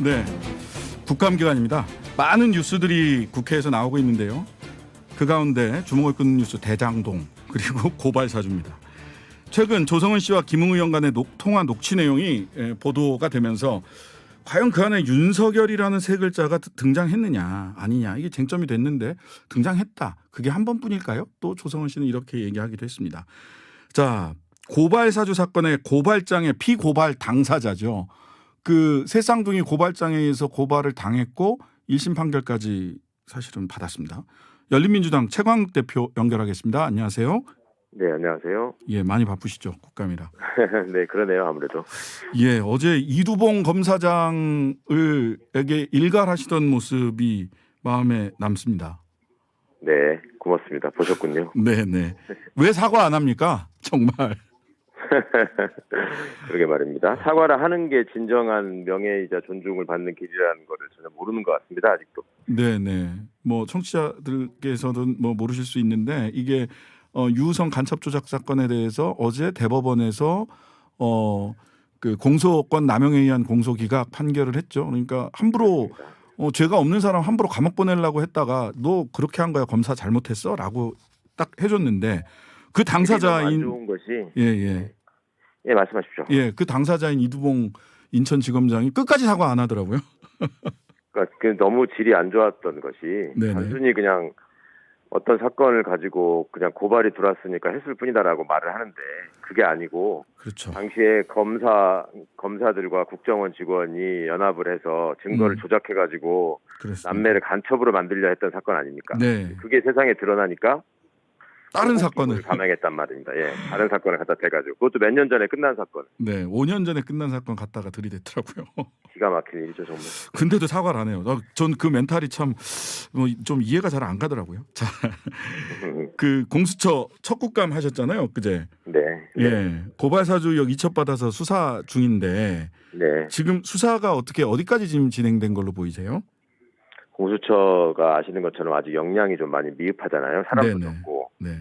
네, 국감 기간입니다. 많은 뉴스들이 국회에서 나오고 있는데요. 그 가운데 주목을 끄는 뉴스 대장동 그리고 고발 사주입니다. 최근 조성은 씨와 김웅 의원 간의 통화 녹취 내용이 보도가 되면서 과연 그 안에 윤석열이라는 세 글자가 등장했느냐 아니냐 이게 쟁점이 됐는데 등장했다. 그게 한 번뿐일까요? 또 조성은 씨는 이렇게 얘기하기도 했습니다. 자, 고발 사주 사건의 고발장의 피고발 당사자죠. 그 새쌍둥이 고발장에 의해서 고발을 당했고 1심 판결까지 사실은 받았습니다. 열린민주당 최광욱 대표 연결하겠습니다. 안녕하세요. 네, 안녕하세요. 예, 많이 바쁘시죠, 국감이라. 네, 그러네요, 아무래도. 예, 어제 이두봉 검사장을에게 일갈하시던 모습이 마음에 남습니다. 네, 고맙습니다. 보셨군요. 네, 네. 왜 사과 안 합니까? 정말. 그러게 말입니다. 사과를 하는 게 진정한 명예이자 존중을 받는 길이라는 거를 전혀 모르는 것 같습니다, 아직도. 네, 네. 뭐 청취자들께서는 뭐 모르실 수 있는데 이게 유우성 간첩 조작 사건에 대해서 어제 대법원에서 그 공소권 남용에 의한 공소 기각 판결을 했죠. 그러니까 함부로 죄가 없는 사람 함부로 감옥 보내려고 했다가 너 그렇게 한 거야 검사 잘못했어라고 딱 해줬는데 그 당사자인 안 좋은 것이 예. 예, 말씀하십시오. 예, 그 당사자인 이두봉 인천지검장이 끝까지 사과 안 하더라고요. 그러니까 너무 질이 안 좋았던 것이 네네. 단순히 그냥 어떤 사건을 가지고 그냥 고발이 들어왔으니까 했을 뿐이다라고 말을 하는데 그게 아니고 그렇죠. 당시에 검사들과 국정원 직원이 연합을 해서 증거를 조작해가지고 그렇습니다. 남매를 간첩으로 만들려 했던 사건 아닙니까? 네. 그게 세상에 드러나니까 다른 사건을 감행했단 말입니다. 예, 다른 사건을 갖다 대가지고 그것도 몇 년 전에 끝난 사건. 네, 5년 전에 끝난 사건 갖다가 들이댔더라고요. 기가 막힌 일이죠 정말. 근데도 사과를 안 해요. 전 그 멘탈이 참 좀 이해가 잘 안 가더라고요. 자, 그 공수처 첫 국감 하셨잖아요, 그제? 네. 예, 고발 사주 의혹 이첩받아서 수사 중인데 네. 지금 수사가 어디까지 지금 진행된 걸로 보이세요? 공수처가 아시는 것처럼 아직 역량이 좀 많이 미흡하잖아요. 사람도 네네. 적고. 네.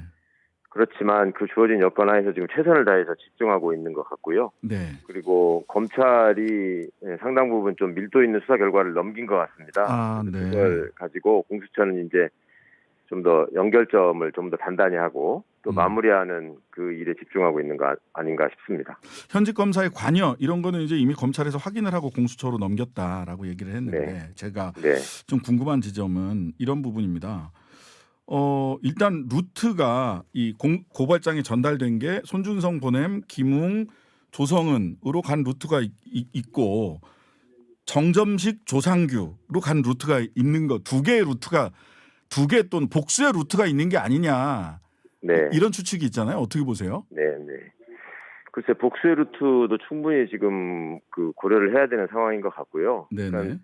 그렇지만 그 주어진 여건 하에서 지금 최선을 다해서 집중하고 있는 것 같고요. 네. 그리고 검찰이 상당 부분 좀 밀도 있는 수사 결과를 넘긴 것 같습니다. 아, 네. 그걸 가지고 공수처는 이제 좀 더 연결점을 좀 더 단단히 하고 또 마무리하는 그 일에 집중하고 있는 거 아닌가 싶습니다. 현직 검사의 관여 이런 거는 이제 이미 검찰에서 확인을 하고 공수처로 넘겼다라고 얘기를 했는데 제가 좀 궁금한 지점은 이런 부분입니다. 일단 루트가 이 고발장에 전달된 게 손준성 보냄, 김웅, 조성은으로 간 루트가 있고 정점식, 조상규로 간 루트가 있는 거 두 개의 루트가 두 개 또는 복수의 루트가 있는 게 아니냐. 네. 이런 추측이 있잖아요. 어떻게 보세요? 네. 글쎄 복수의 루트도 충분히 지금 그 고려를 해야 되는 상황인 것 같고요. 네네. 그러니까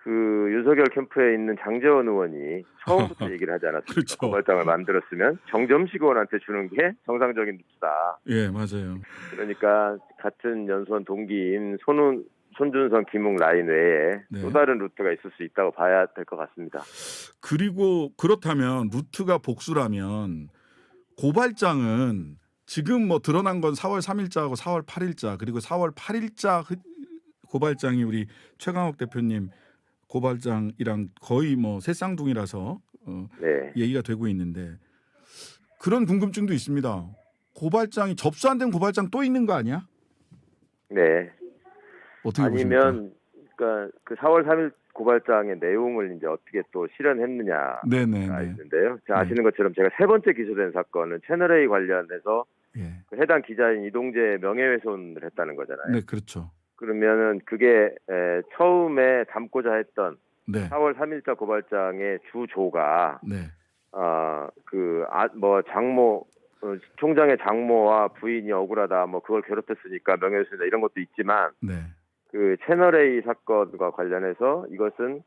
그 윤석열 캠프에 있는 장제원 의원이 처음부터 얘기를 하지 않았습니까? 그렇죠. 고발장을 만들었으면 정점식 의원한테 주는 게 정상적인 루트다. 예, 맞아요. 그러니까 같은 연수원 동기인 손준성, 김웅 라인 외에 또 다른 루트가 있을 수 있다고 봐야 될 것 같습니다. 그리고 그렇다면 루트가 복수라면 고발장은 지금 뭐 드러난 건 4월 3일자하고 4월 8일자 그리고 4월 8일자 고발장이 우리 최강욱 대표님 고발장이랑 거의 뭐 새쌍둥이라서 얘기가 되고 있는데 그런 궁금증도 있습니다. 고발장이 접수 안 된 고발장 또 있는 거 아니야? 네. 어떻게 아니면 그러니까 그 4월 3일 고발장의 내용을 이제 어떻게 또 실현했느냐가 있는데요. 제가 아시는 것처럼 제가 세 번째 기소된 사건은 채널A 관련해서 그 해당 기자인 이동재 명예훼손을 했다는 거잖아요. 네, 그렇죠. 그러면은 그게 처음에 담고자 했던 4월 3일자 고발장의 주조가 장모 총장의 장모와 부인이 억울하다 뭐 그걸 괴롭혔으니까 명예훼손이다 이런 것도 있지만 그 채널A 사건과 관련해서 이것은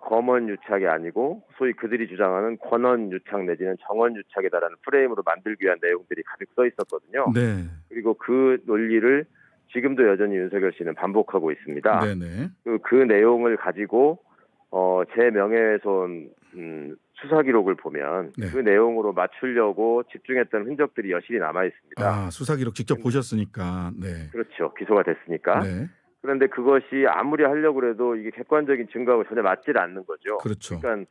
검언 유착이 아니고 소위 그들이 주장하는 권언 유착 내지는 정언 유착이다라는 프레임으로 만들기 위한 내용들이 가득 써 있었거든요. 그리고 그 논리를 지금도 여전히 윤석열 씨는 반복하고 있습니다. 그 내용을 가지고 제 명예훼손 수사 기록을 보면 그 내용으로 맞추려고 집중했던 흔적들이 여실히 남아 있습니다. 아, 수사 기록 직접 보셨으니까. 그렇죠. 기소가 됐으니까. 그런데 그것이 아무리 하려고 해도 이게 객관적인 증거하고 전혀 맞질 않는 거죠. 그렇죠. 그러니까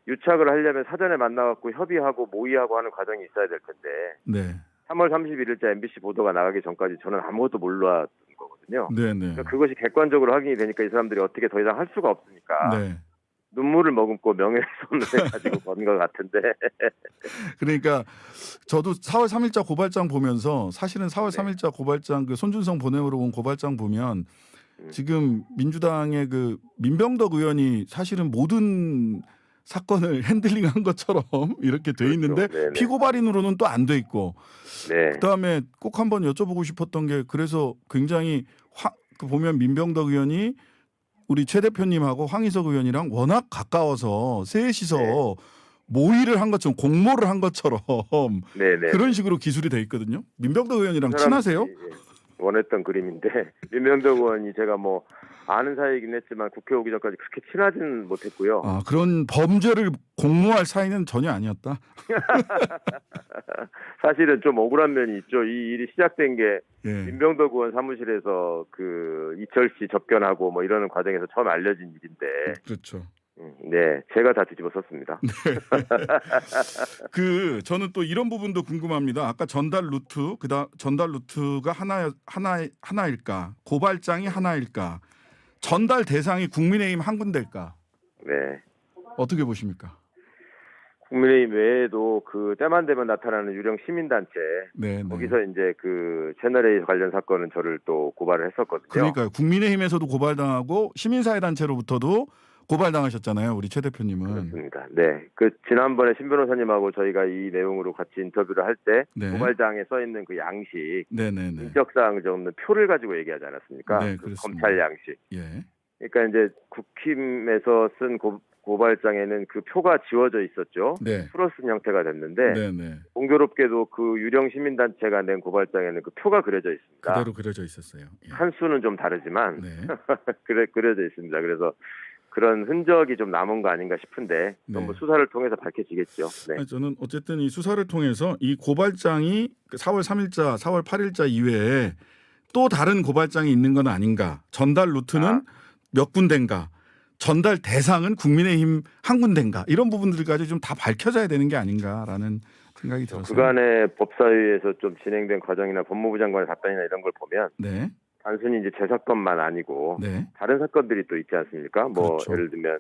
유착을 하려면 사전에 만나갖고 협의하고 모의하고 하는 과정이 있어야 될 텐데 네. 3월 31일자 MBC 보도가 나가기 전까지 저는 아무것도 몰랐던 거거든요. 네네. 그러니까 그것이 객관적으로 확인이 되니까 이 사람들이 어떻게 더 이상 할 수가 없으니까 네. 눈물을 머금고 명예훼손을 가지고 건 것 같은데. 그러니까 저도 4월 3일자 고발장 보면서 사실은 4월 3일자 고발장 그 손준성 보냄으로 온 고발장 보면 지금 민주당의 그 민병덕 의원이 사실은 모든 사건을 핸들링한 것처럼 이렇게 돼 있는데 그렇죠. 피고발인으로는 또 안 돼 있고 네. 그다음에 꼭 한번 여쭤보고 싶었던 게 그래서 굉장히 그 보면 민병덕 의원이 우리 최 대표님하고 황희석 의원이랑 워낙 가까워서 셋이서 모의를 한 것처럼 공모를 한 것처럼 네네. 그런 식으로 기술이 돼 있거든요. 민병덕 의원이랑 친하세요? 원했던 그림인데 민병덕 의원이 제가 뭐 아는 사이이긴 했지만 국회 오기 전까지 그렇게 친하지는 못했고요. 아, 그런 범죄를 공모할 사이는 전혀 아니었다. 사실은 좀 억울한 면이 있죠. 이 일이 시작된 게 예. 민병덕 의원 사무실에서 그 이철 씨 접견하고 뭐 이러는 과정에서 처음 알려진 일인데. 그렇죠. 네, 제가 다 뒤집어 썼습니다. 그 저는 또 이런 부분도 궁금합니다. 아까 전달 루트, 전달 루트가 하나일까, 고발장이 하나일까, 전달 대상이 국민의힘 한 군데일까? 네. 어떻게 보십니까? 국민의힘 외에도 그 때만 되면 나타나는 유령 시민단체 네, 거기서 이제 그 채널A 관련 사건은 저를 또 고발을 했었거든요. 그러니까요. 국민의힘에서도 고발당하고 시민사회단체로부터도 고발당하셨잖아요. 우리 최 대표님은. 그렇습니다. 네. 그 지난번에 신 변호사님하고 저희가 이 내용으로 같이 인터뷰를 할 때 고발장에 써 있는 그 양식, 인적사항 적는 표를 가지고 얘기하지 않았습니까? 네, 그 검찰 양식. 예. 그러니까 이제 국힘에서 쓴 고발장에는 그 표가 지워져 있었죠. 네. 풀어 쓴 형태가 됐는데 공교롭게도 그 유령 시민단체가 낸 고발장에는 그 표가 그려져 있습니다. 그대로 그려져 있었어요. 예. 한 수는 좀 다르지만 그려져 있습니다. 그래서 그런 흔적이 좀 남은 거 아닌가 싶은데 뭐 수사를 통해서 밝혀지겠죠. 네. 아니, 저는 어쨌든 이 수사를 통해서 이 고발장이 4월 3일자, 4월 8일자 이외에 또 다른 고발장이 있는 건 아닌가. 전달 루트는 몇 군데인가. 전달 대상은 국민의힘 한 군데인가. 이런 부분들까지 좀 다 밝혀져야 되는 게 아닌가라는 생각이 들었어요. 그간의 법사위에서 좀 진행된 과정이나 법무부 장관의 답변이나 이런 걸 보면 단순히 이제 제 사건만 아니고 다른 사건들이 또 있지 않습니까? 뭐 예를 들면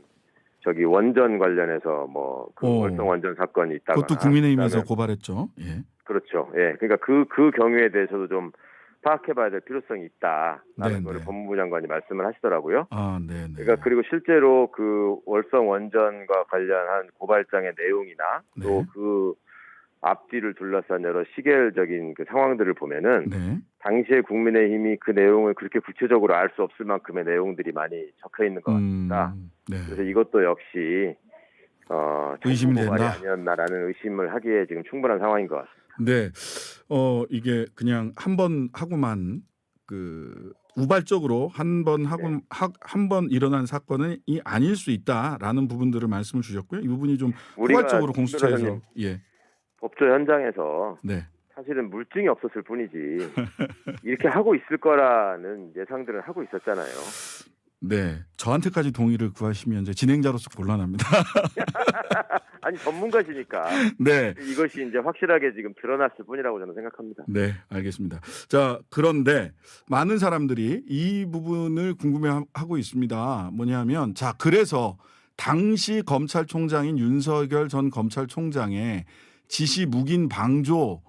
저기 원전 관련해서 뭐 그 월성 원전 사건이 있다거나 그것도 국민의힘에서 고발했죠. 예. 그렇죠. 예. 그러니까 그 경우에 대해서도 좀 파악해봐야 될 필요성이 있다라는 거를 법무부 장관이 말씀을 하시더라고요. 그러니까 그리고 실제로 그 월성 원전과 관련한 고발장의 내용이나 또 그 앞뒤를 둘러싼 여러 시계적인 그 상황들을 보면은 당시에 국민의힘이 그 내용을 그렇게 구체적으로 알 수 없을 만큼의 내용들이 많이 적혀 있는 것 같습니다. 그래서 이것도 역시 의심이 된다. 아니었나라는 의심을 하기에 지금 충분한 상황인 것 같습니다. 네, 이게 그냥 한 번 하고만 그 우발적으로 한 번 일어난 사건은 아닐 수 있다라는 부분들을 말씀을 주셨고요. 이 부분이 좀 포괄적으로 공수처에서 법조 현장에서 사실은 물증이 없었을 뿐이지 이렇게 하고 있을 거라는 예상들은 하고 있었잖아요. 네, 저한테까지 동의를 구하시면 이제 진행자로서 곤란합니다. 아니 전문가시니까. 이것이 이제 확실하게 지금 드러났을 뿐이라고 저는 생각합니다. 네, 알겠습니다. 자, 그런데 많은 사람들이 이 부분을 궁금해하고 있습니다. 뭐냐면 자, 그래서 당시 검찰총장인 윤석열 전 검찰총장의 지시 묵인 방조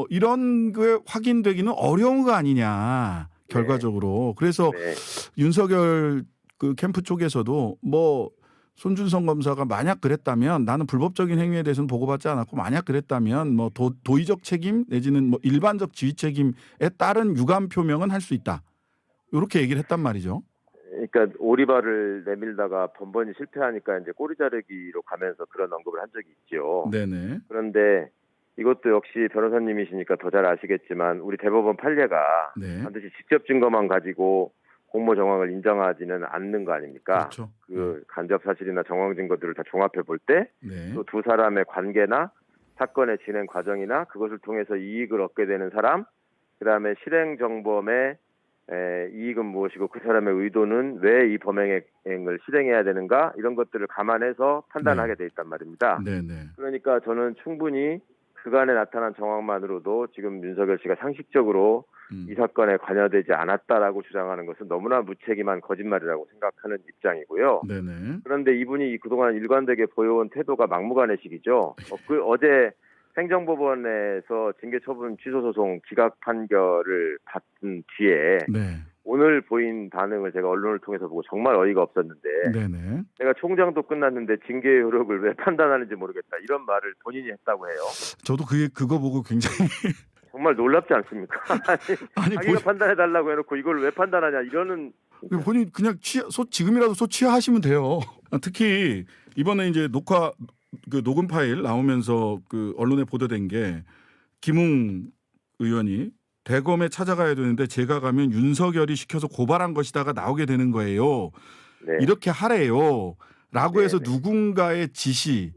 이런 게 확인되기는 어려운 거 아니냐. 결과적으로. 그래서 윤석열 그 캠프 쪽에서도 뭐 손준성 검사가 만약 그랬다면 나는 불법적인 행위에 대해서는 보고받지 않았고 만약 그랬다면 뭐 도의적 책임 내지는 뭐 일반적 지휘 책임에 따른 유감 표명은 할 수 있다. 이렇게 얘기를 했단 말이죠. 그러니까 오리발을 내밀다가 번번이 실패하니까 이제 꼬리 자르기로 가면서 그런 언급을 한 적이 있죠. 그런데 이것도 역시 변호사님이시니까 더 잘 아시겠지만 우리 대법원 판례가 반드시 직접 증거만 가지고 공모 정황을 인정하지는 않는 거 아닙니까? 그 간접 사실이나 정황 증거들을 다 종합해 볼 때 또 두 사람의 관계나 사건의 진행 과정이나 그것을 통해서 이익을 얻게 되는 사람, 그다음에 실행 정범의 이익은 무엇이고 그 사람의 의도는 왜 이 범행을 실행해야 되는가 이런 것들을 감안해서 판단하게 돼 있단 말입니다. 네네. 그러니까 저는 충분히 그간에 나타난 정황만으로도 지금 윤석열 씨가 상식적으로 이 사건에 관여되지 않았다라고 주장하는 것은 너무나 무책임한 거짓말이라고 생각하는 입장이고요. 네네. 그런데 이분이 그동안 일관되게 보여온 태도가 막무가내식이죠. 어제 행정법원에서 징계처분 취소소송 기각 판결을 받은 뒤에 네. 오늘 보인 반응을 제가 언론을 통해서 보고 정말 어이가 없었는데 네네. 내가 총장도 끝났는데 징계 효력을 왜 판단하는지 모르겠다 이런 말을 본인이 했다고 해요. 저도 그거 보고 굉장히 정말 놀랍지 않습니까? 아니 자기가 판단해달라고 해놓고 이걸 왜 판단하냐 이러는. 본인 그냥 지금이라도 소취하시면 돼요. 특히 이번에 이제 녹음 파일 나오면서 그 언론에 보도된 게 김웅 의원이 대검에 찾아가야 되는데 제가 가면 윤석열이 시켜서 고발한 것이다가 나오게 되는 거예요. 네. 이렇게 하래요. 라고 해서 네. 누군가의 지시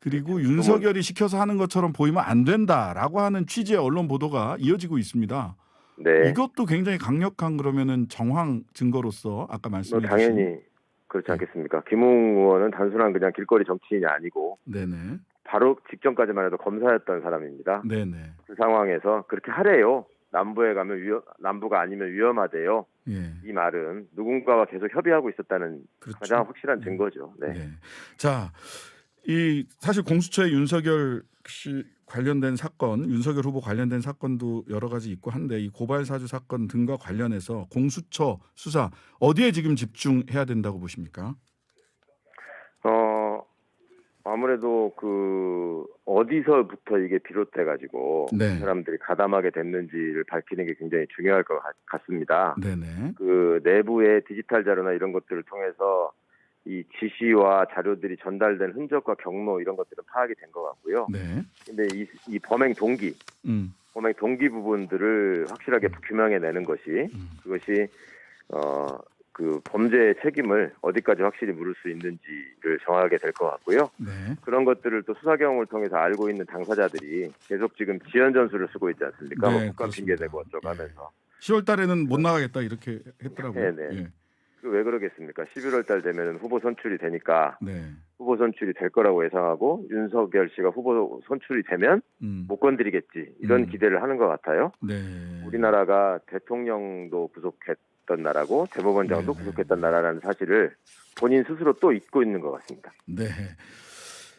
그리고 그렇죠. 윤석열이 시켜서 하는 것처럼 보이면 안 된다라고 하는 취지의 언론 보도가 이어지고 있습니다. 네. 이것도 굉장히 강력한 그러면은 정황 증거로서 아까 말씀해 주신 당연히 그렇지 않겠습니까? 김웅 의원은 단순한 그냥 길거리 정치인이 아니고 네네. 바로 직전까지만 해도 검사였던 사람입니다. 네네. 그 상황에서 그렇게 하래요. 남부에 가면 남부가 아니면 위험하대요. 예. 이 말은 누군가와 계속 협의하고 있었다는 그렇죠. 가장 확실한 증거죠. 네. 네. 자, 이 사실 공수처의 윤석열 씨 관련된 사건, 윤석열 후보 관련된 사건도 여러 가지 있고 한데 이 고발 사주 사건 등과 관련해서 공수처 수사 어디에 지금 집중해야 된다고 보십니까? 아무래도 어디서부터 이게 비롯돼 가지고 네. 사람들이 가담하게 됐는지를 밝히는 게 굉장히 중요할 것 같습니다. 네네. 그 내부의 디지털 자료나 이런 것들을 통해서 이 지시와 자료들이 전달된 흔적과 경로 이런 것들은 파악이 된 것 같고요. 네. 근데 이 범행 동기 부분들을 확실하게 규명해내는 것이 그것이 그 범죄의 책임을 어디까지 확실히 물을 수 있는지를 정하게 될 것 같고요. 네. 그런 것들을 또 수사 경험을 통해서 알고 있는 당사자들이 계속 지금 지연 전술을 쓰고 있지 않습니까? 네, 국감 핑계대고 어쩌고 하면서. 10월 달에는 못 나가겠다 이렇게 했더라고요. 네네. 예. 왜 그러겠습니까? 11월 달 되면 후보 선출이 되니까 네. 후보 선출이 될 거라고 예상하고 윤석열 씨가 후보 선출이 되면 못 건드리겠지 이런 기대를 하는 것 같아요. 네. 우리나라가 대통령도 구속했던 나라고 대법원장도 구속했던 나라라는 사실을 본인 스스로 또 잊고 있는 것 같습니다. 네.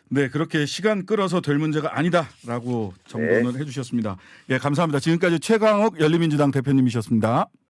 네, 그렇게 시간 끌어서 될 문제가 아니다라고 정돈을 해주셨습니다. 예, 감사합니다. 지금까지 최강욱 열린민주당 대표님이셨습니다.